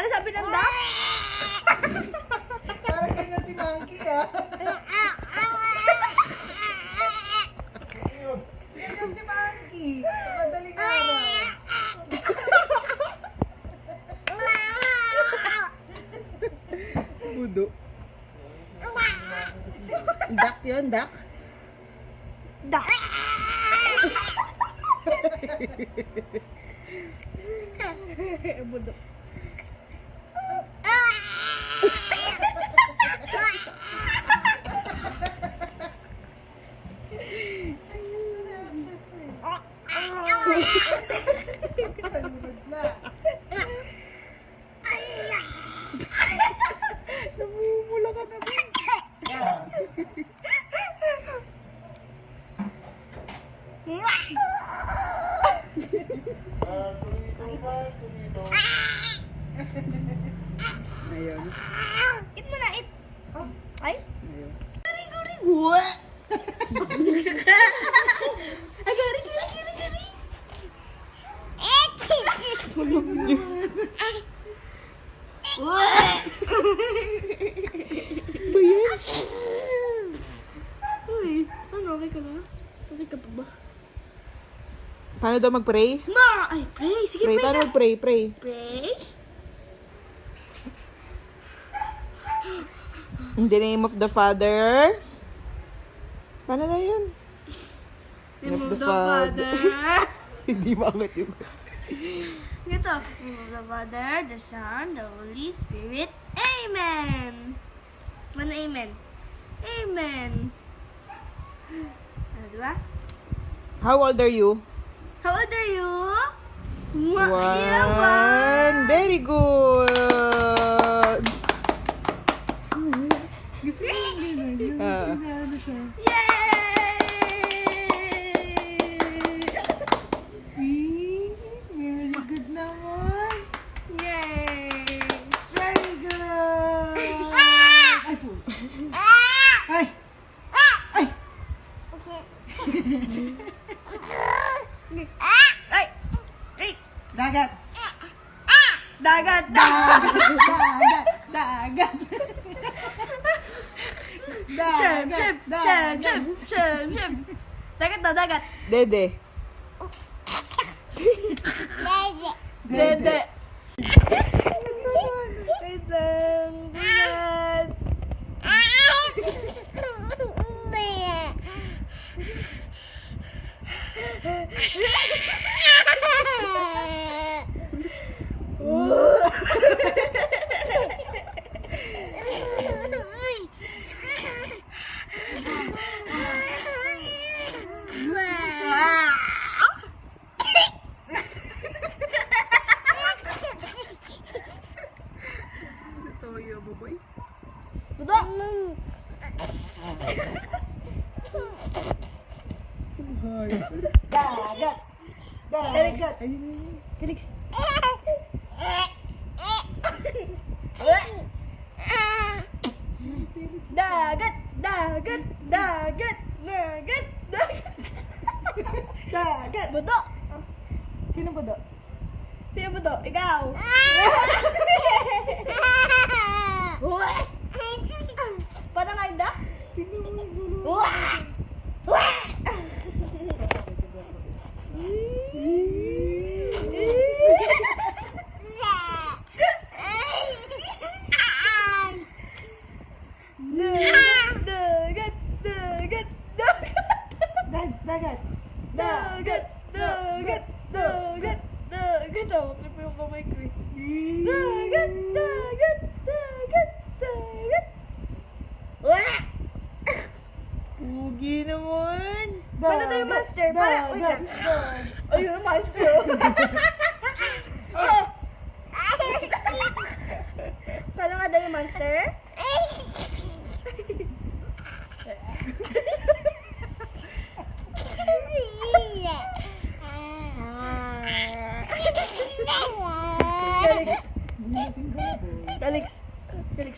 Ano sabi ng duck? Parang ganyan si Monkey, ah. Ganyan si Monkey. Sa madaling araw. Budo. Duck yun, duck. Duck. Budo. Nalulod na. Namumula ka na ba? Yeah. Ayun. Eat mo na, eat. Ay? Ayun. Rigo-rigo. Agari-gari-gari-gari. Ba yan? Uy, ano, okay ka na? Okay ka pa ba? Paano daw mag-pray? Ma! Ay, pray! Sige, Pray, pray paano ka. mag-pray? Pray. Pray? In the name of the Father. Paano na yun? Name of the Father. Hindi bakit yun. Ito. Name of the Father, the Son, the Holy Spirit. Amen! Ano amen? Amen! Ano, diba? How old are you? How old are you? One. Very good. Ah. Yay! Very good naman. Yay! Very good. Ay, po. Ay. Ay. Ay! Ay! Dagat. Dagat! Dagat. Dagat. Shim! Shim! Shim! Shim! Shim! Shim! Dagat na, dagat! Dede. Dede! Wait lang! Bigas! Toyo, baboy. Budo! Dagat. Dagat. Felix! Dagat! Dagat! Dagat! Dagat! Dagat! Dagat. Budo! Sino ba do? Sino budo? Ikaw! Parang nga da? Dagat! Dagat! Dagat! Dance, dagat. Dagat! Dagat! Dagat! Dagat! Oh, trip yung kamay ko eh. Dagat! Dagat! Dagat! Dagat! Pugi naman. Paano tayo master? Para, wait lang. Ayun, master. Paano nga tayo master? Alex. Alex.